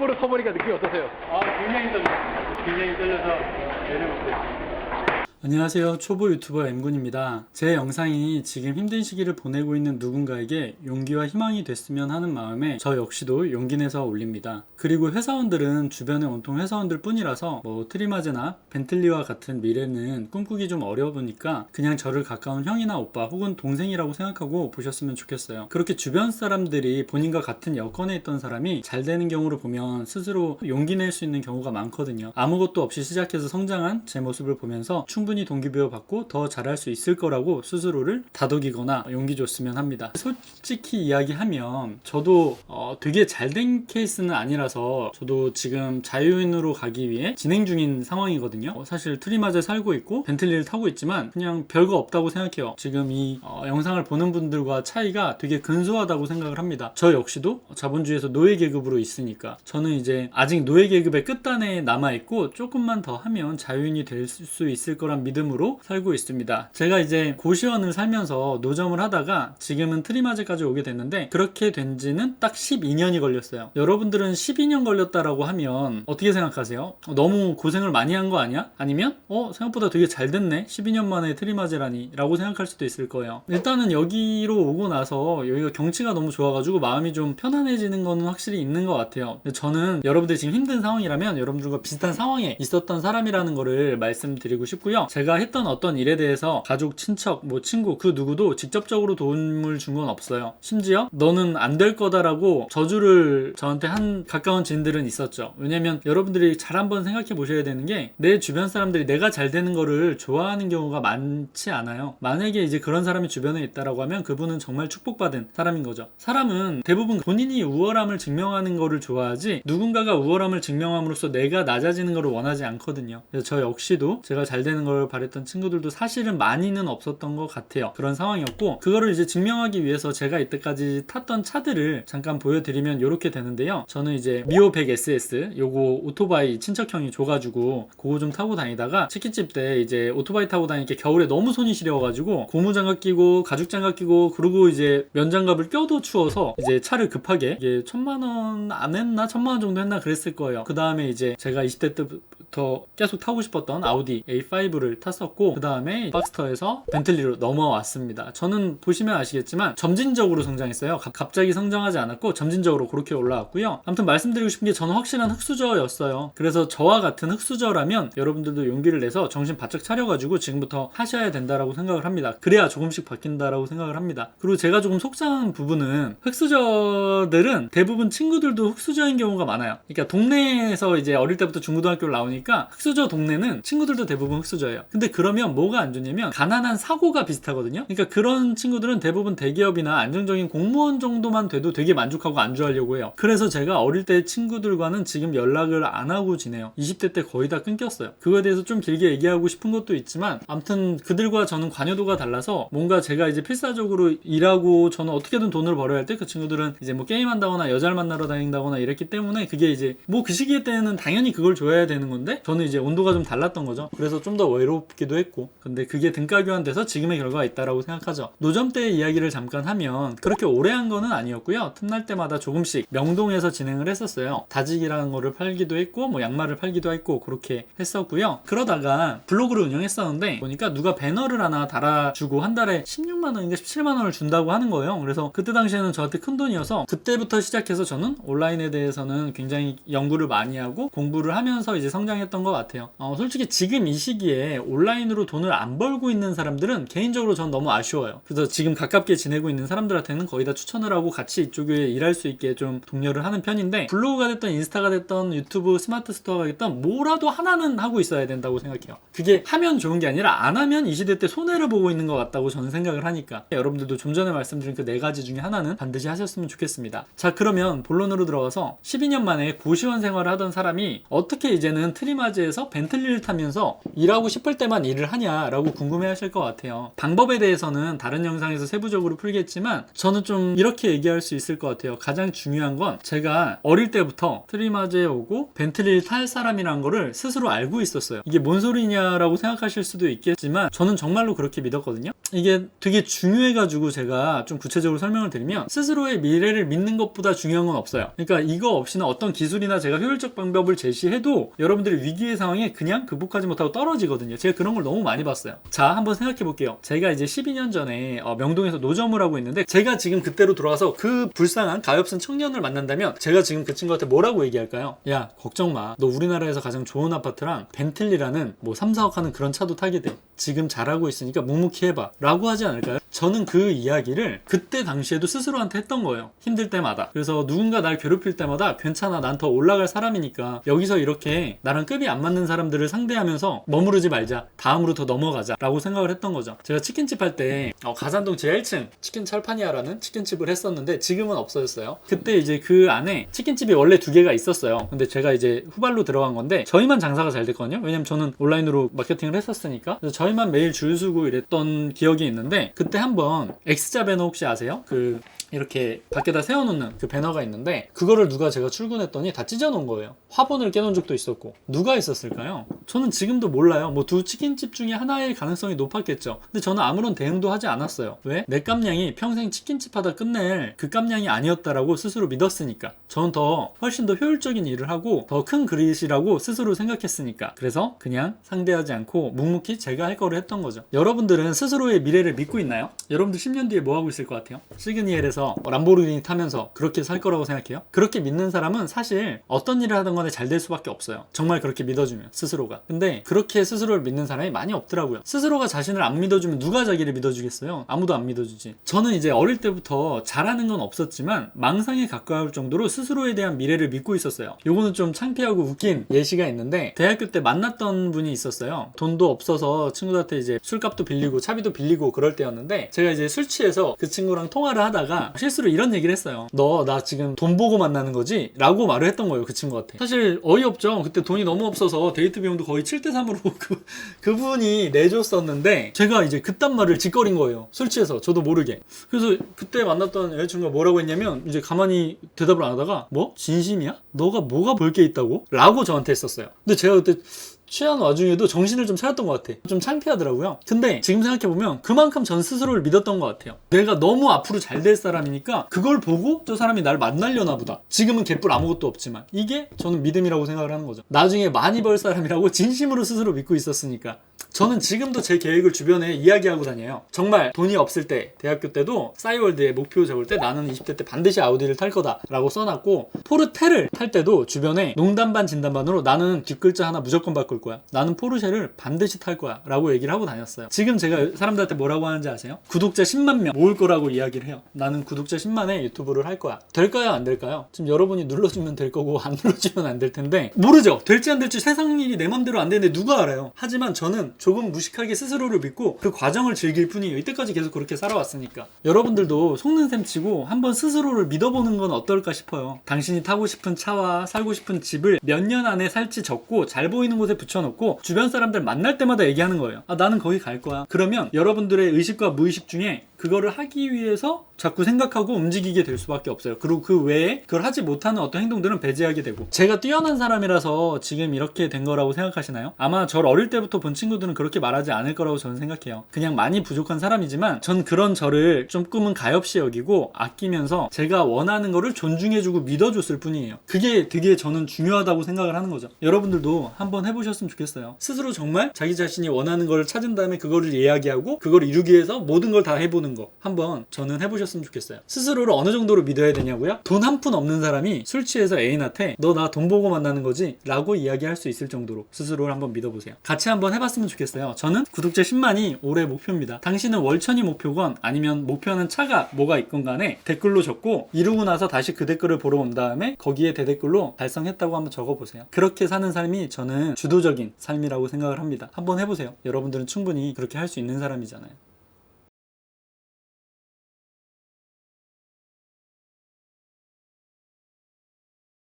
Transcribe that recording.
처음으로 서보니까 느낌이 어떠세요? 굉장히 떨렸습니다. 굉장히 떨려서 내려 못했습니다. 안녕하세요. 초보 유튜버 M군입니다. 제 영상이 지금 힘든 시기를 보내고 있는 누군가에게 용기와 희망이 됐으면 하는 마음에 저 역시도 용기 내서 올립니다. 그리고 회사원들은 주변에 온통 회사원들 뿐이라서 트리마제나 벤틀리와 같은 미래는 꿈꾸기 좀 어려우니까 그냥 저를 가까운 형이나 오빠 혹은 동생이라고 생각하고 보셨으면 좋겠어요. 그렇게 주변 사람들이 본인과 같은 여건에 있던 사람이 잘 되는 경우를 보면 스스로 용기 낼 수 있는 경우가 많거든요. 아무것도 없이 시작해서 성장한 제 모습을 보면서 충분히 동기부여 받고 더 잘할 수 있을 거라고 스스로를 다독이거나 용기 줬으면 합니다. 솔직히 이야기하면 저도 되게 잘된 케이스는 아니라서 저도 지금 자유인으로 가기 위해 진행 중인 상황이거든요. 사실 트리마저에 살고 있고 벤틀리를 타고 있지만 그냥 별거 없다고 생각해요. 지금 이 영상을 보는 분들과 차이가 되게 근소하다고 생각을 합니다. 저 역시도 자본주의에서 노예 계급으로 있으니까 저는 이제 아직 노예 계급의 끝단에 남아있고 조금만 더 하면 자유인이 될 수 있을 거란 믿음으로 살고 있습니다. 제가 이제 고시원을 살면서 노점을 하다가 지금은 트리마제까지 오게 됐는데 그렇게 된 지는 딱 12년이 걸렸어요. 여러분들은 12년 걸렸다라고 하면 어떻게 생각하세요? 너무 고생을 많이 한 거 아니야? 아니면 생각보다 되게 잘 됐네? 12년 만에 트리마제라니? 라고 생각할 수도 있을 거예요. 일단은 여기로 오고 나서 여기가 경치가 너무 좋아가지고 마음이 좀 편안해지는 거는 확실히 있는 것 같아요. 근데 저는 여러분들 지금 힘든 상황이라면 여러분들과 비슷한 상황에 있었던 사람이라는 거를 말씀드리고 싶고요. 제가 했던 어떤 일에 대해서 가족, 친척, 친구 그 누구도 직접적으로 도움을 준 건 없어요. 심지어 너는 안 될 거다라고 저주를 저한테 한 가까운 지인들은 있었죠. 왜냐면 여러분들이 잘 한번 생각해 보셔야 되는 게 내 주변 사람들이 내가 잘 되는 거를 좋아하는 경우가 많지 않아요. 만약에 이제 그런 사람이 주변에 있다라고 하면 그분은 정말 축복받은 사람인 거죠. 사람은 대부분 본인이 우월함을 증명하는 거를 좋아하지 누군가가 우월함을 증명함으로써 내가 낮아지는 거를 원하지 않거든요. 그래서 저 역시도 제가 잘 되는 걸 바랬던 친구들도 사실은 많이는 없었던 것 같아요. 그런 상황이었고 그거를 이제 증명하기 위해서 제가 이때까지 탔던 차들을 잠깐 보여드리면 이렇게 되는데요. 저는 이제 미오 100SS 요거 오토바이 친척형이 줘가지고 그거 좀 타고 다니다가 치킨집 때 이제 오토바이 타고 다니니까 겨울에 너무 손이 시려워가지고 고무장갑 끼고 가죽장갑 끼고 그리고 이제 면장갑을 껴도 추워서 이제 차를 급하게 이게 1000만원 안 했나? 1000만원 정도 했나 그랬을 거예요. 그 다음에 이제 제가 20대 때부터 계속 타고 싶었던 아우디 A5를 탔었고 그 다음에 박스터에서 벤틀리로 넘어왔습니다. 저는 보시면 아시겠지만 점진적으로 성장했어요. 갑자기 성장하지 않았고 점진적으로 그렇게 올라왔고요. 아무튼 말씀드리고 싶은 게 저는 확실한 흙수저였어요. 그래서 저와 같은 흙수저라면 여러분들도 용기를 내서 정신 바짝 차려가지고 지금부터 하셔야 된다라고 생각을 합니다. 그래야 조금씩 바뀐다라고 생각을 합니다. 그리고 제가 조금 속상한 부분은 흙수저들은 대부분 친구들도 흙수저인 경우가 많아요. 그러니까 동네에서 이제 어릴 때부터 중고등학교를 나오니까 흙수저 동네는 친구들도 대부분 흙수저예요. 근데 그러면 뭐가 안 좋냐면 가난한 사고가 비슷하거든요. 그러니까 그런 친구들은 대부분 대기업이나 안정적인 공무원 정도만 돼도 되게 만족하고 안주하려고 해요. 그래서 제가 어릴 때 친구들과는 지금 연락을 안 하고 지내요. 20대 때 거의 다 끊겼어요. 그거에 대해서 좀 길게 얘기하고 싶은 것도 있지만 아무튼 그들과 저는 관여도가 달라서 뭔가 제가 이제 필사적으로 일하고 저는 어떻게든 돈을 벌어야 할 때 그 친구들은 이제 게임한다거나 여자를 만나러 다닌다거나 이랬기 때문에 그게 이제 그 시기에 때는 당연히 그걸 줘야 되는 건데 저는 이제 온도가 좀 달랐던 거죠. 그래서 좀 더 외롭기도 했고 근데 그게 등가 교환돼서 지금의 결과가 있다라고 생각하죠. 노점 때의 이야기를 잠깐 하면 그렇게 오래 한 거는 아니었고요. 틈날 때마다 조금씩 명동에서 진행을 했었어요. 다직이라는 거를 팔기도 했고 양말을 팔기도 했고 그렇게 했었고요. 그러다가 블로그를 운영했었는데 보니까 누가 배너를 하나 달아주고 한 달에 16만원인가 17만원을 준다고 하는 거예요. 그래서 그때 당시에는 저한테 큰 돈이어서 그때부터 시작해서 저는 온라인에 대해서는 굉장히 연구를 많이 하고 공부를 하면서 이제 성장했던 것 같아요. 솔직히 지금 이 시기에 온라인으로 돈을 안 벌고 있는 사람들은 개인적으로 전 너무 아쉬워요. 그래서 지금 가깝게 지내고 있는 사람들한테는 거의 다 추천을 하고 같이 이쪽에 일할 수 있게 좀 독려를 하는 편인데 블로그가 됐던 인스타가 됐던 유튜브 스마트 스토어가 됐던 뭐라도 하나는 하고 있어야 된다고 생각해요. 그게 하면 좋은 게 아니라 안 하면 이 시대 때 손해를 보고 있는 것 같다고 저는 생각을 하니까 여러분들도 좀 전에 말씀드린 그 4가지 중에 하나는 반드시 하셨으면 좋겠습니다. 자 그러면 본론으로 들어가서 12년 만에 고시원 생활을 하던 사람이 어떻게 이제는 트리마즈에서 벤틀리를 타면서 일하고 싶을 때만 일을 하냐라고 궁금해 하실 것 같아요. 방법에 대해서는 다른 영상에서 세부적으로 풀겠지만 저는 좀 이렇게 얘기할 수 있을 것 같아요. 가장 중요한 건 제가 어릴 때부터 트리마즈에 오고 벤틀리를 탈 사람이란 거를 스스로 알고 있었어요. 이게 뭔 소리냐라고 생각하실 수도 있겠지만 저는 정말로 그렇게 믿었거든요. 이게 되게 중요해가지고 제가 좀 구체적으로 설명을 드리면 스스로의 미래를 믿는 것보다 중요한 건 없어요. 그러니까 이거 없이는 어떤 기술이나 제가 효율적 방법을 제시해도 여러분들이 위기의 상황에 그냥 극복하지 못하고 떨어지거든요. 제가 그런 걸 너무 많이 봤어요. 자, 한번 생각해 볼게요. 제가 이제 12년 전에 명동에서 노점을 하고 있는데 제가 지금 그때로 돌아와서 그 불쌍한 가엾은 청년을 만난다면 제가 지금 그 친구한테 뭐라고 얘기할까요? 야, 걱정 마. 너 우리나라에서 가장 좋은 아파트랑 벤틀리라는 뭐 3, 4억 하는 그런 차도 타게 돼. 지금 잘하고 있으니까 묵묵히 해봐. 라고 하지 않을까요? 저는 그 이야기를 그때 당시에도 스스로한테 했던 거예요. 힘들 때마다. 그래서 누군가 날 괴롭힐 때마다 괜찮아. 난 더 올라갈 사람이니까 여기서 이렇게 나랑 급이 안 맞는 사람들을 상대하면서 머무르지 말자. 다음으로 더 넘어가자. 라고 생각을 했던 거죠. 제가 치킨집 할 때 가산동 제1층 치킨 철판이야라는 치킨집을 했었는데 지금은 없어졌어요. 그때 이제 그 안에 치킨집이 원래 2개가 있었어요. 근데 제가 이제 후발로 들어간 건데 저희만 장사가 잘 됐거든요. 왜냐면 저는 온라인으로 마케팅을 했었으니까. 그래서 저희만 매일 줄 서고 이랬던 기억이 있는데 그때 한번 X자 배너 혹시 아세요? 이렇게 밖에다 세워놓는 그 배너가 있는데 그거를 누가 제가 출근했더니 다 찢어놓은 거예요. 화분을 깨놓은 적도 있었고 누가 있었을까요? 저는 지금도 몰라요. 뭐 두 치킨집 중에 하나일 가능성이 높았겠죠. 근데 저는 아무런 대응도 하지 않았어요. 왜? 내 깜냥이 평생 치킨집 하다 끝낼 그 깜냥이 아니었다라고 스스로 믿었으니까. 저는 훨씬 더 효율적인 일을 하고 더 큰 그릇이라고 스스로 생각했으니까. 그래서 그냥 상대하지 않고 묵묵히 제가 할 거를 했던 거죠. 여러분들은 스스로의 미래를 믿고 있나요? 여러분들 10년 뒤에 뭐 하고 있을 것 같아요? 시그니엘에서 람보르기니 타면서 그렇게 살 거라고 생각해요? 그렇게 믿는 사람은 사실 어떤 일을 하든 간에 잘 될 수밖에 없어요. 정말 그렇게 믿어주면 스스로가. 근데 그렇게 스스로를 믿는 사람이 많이 없더라고요. 스스로가 자신을 안 믿어주면 누가 자기를 믿어주겠어요? 아무도 안 믿어주지. 저는 이제 어릴 때부터 잘하는 건 없었지만 망상에 가까울 정도로 스스로에 대한 미래를 믿고 있었어요. 요거는 좀 창피하고 웃긴 예시가 있는데 대학교 때 만났던 분이 있었어요. 돈도 없어서 친구들한테 이제 술값도 빌리고 차비도 빌리고 그럴 때였는데 제가 이제 술 취해서 그 친구랑 통화를 하다가 실수로 이런 얘기를 했어요. 너 나 지금 돈 보고 만나는 거지? 라고 말을 했던 거예요. 그 친구한테. 사실 어이없죠. 그때 돈이 너무 없어서 데이트 비용도 거의 7대3으로 그분이 내줬었는데 제가 이제 그딴 말을 짓거린 거예요. 술 취해서 저도 모르게. 그래서 그때 만났던 여자친구가 뭐라고 했냐면 이제 가만히 대답을 안 하다가 뭐? 진심이야? 너가 뭐가 볼 게 있다고? 라고 저한테 했었어요. 근데 제가 그때 취한 와중에도 정신을 좀 차렸던 것 같아. 좀 창피하더라고요. 근데 지금 생각해보면 그만큼 전 스스로를 믿었던 것 같아요. 내가 너무 앞으로 잘 될 사람이니까 그걸 보고 저 사람이 날 만나려나 보다. 지금은 개뿔 아무것도 없지만 이게 저는 믿음이라고 생각을 하는 거죠. 나중에 많이 벌 사람이라고 진심으로 스스로 믿고 있었으니까. 저는 지금도 제 계획을 주변에 이야기하고 다녀요. 정말 돈이 없을 때 대학교 때도 싸이월드에 목표 적을 때 나는 20대 때 반드시 아우디를 탈 거다 라고 써놨고 포르테를 탈 때도 주변에 농담 반 진담 반으로 나는 뒷글자 하나 무조건 바꿀 거야. 나는 포르쉐를 반드시 탈 거야 라고 얘기를 하고 다녔어요. 지금 제가 사람들한테 뭐라고 하는지 아세요? 구독자 10만 명 모을 거라고 이야기를 해요. 나는 구독자 10만에 유튜브를 할 거야. 될까요? 안 될까요? 지금 여러분이 눌러주면 될 거고 안 눌러주면 안 될 텐데 모르죠. 될지 안 될지 세상 일이 내 맘대로 안 되는데 누가 알아요? 하지만 저는 조금 무식하게 스스로를 믿고 그 과정을 즐길 뿐이에요. 이때까지 계속 그렇게 살아왔으니까. 여러분들도 속는 셈 치고 한번 스스로를 믿어보는 건 어떨까 싶어요. 당신이 타고 싶은 차와 살고 싶은 집을 몇 년 안에 살지 적고 잘 보이는 곳에 붙여놓고 주변 사람들 만날 때마다 얘기하는 거예요. 아, 나는 거기 갈 거야. 그러면 여러분들의 의식과 무의식 중에 그거를 하기 위해서 자꾸 생각하고 움직이게 될 수밖에 없어요. 그리고 그 외에 그걸 하지 못하는 어떤 행동들은 배제하게 되고. 제가 뛰어난 사람이라서 지금 이렇게 된 거라고 생각하시나요? 아마 저를 어릴 때부터 본 친구들은 그렇게 말하지 않을 거라고 저는 생각해요. 그냥 많이 부족한 사람이지만 전 그런 저를 조금은 가엾이 여기고 아끼면서 제가 원하는 거를 존중해주고 믿어줬을 뿐이에요. 그게 되게 저는 중요하다고 생각을 하는 거죠. 여러분들도 한번 해보셨으면 좋겠어요. 스스로 정말 자기 자신이 원하는 걸 찾은 다음에 그거를 이야기하고 그걸 이루기 위해서 모든 걸 다 해보는 거 한번 저는 해보셨으면 좋겠어요. 스스로를 어느 정도로 믿어야 되냐고요? 돈 한 푼 없는 사람이 술 취해서 애인한테 너 나 돈 보고 만나는 거지? 라고 이야기할 수 있을 정도로 스스로를 한번 믿어보세요. 같이 한번 해봤으면 좋겠어요. 저는 구독자 10만이 올해 목표입니다. 당신은 월천이 목표건 아니면 목표하는 차가 뭐가 있건 간에 댓글로 적고 이루고 나서 다시 그 댓글을 보러 온 다음에 거기에 대댓글로 달성했다고 한번 적어보세요. 그렇게 사는 삶이 저는 주도적인 삶이라고 생각을 합니다. 한번 해보세요. 여러분들은 충분히 그렇게 할 수 있는 사람이잖아요.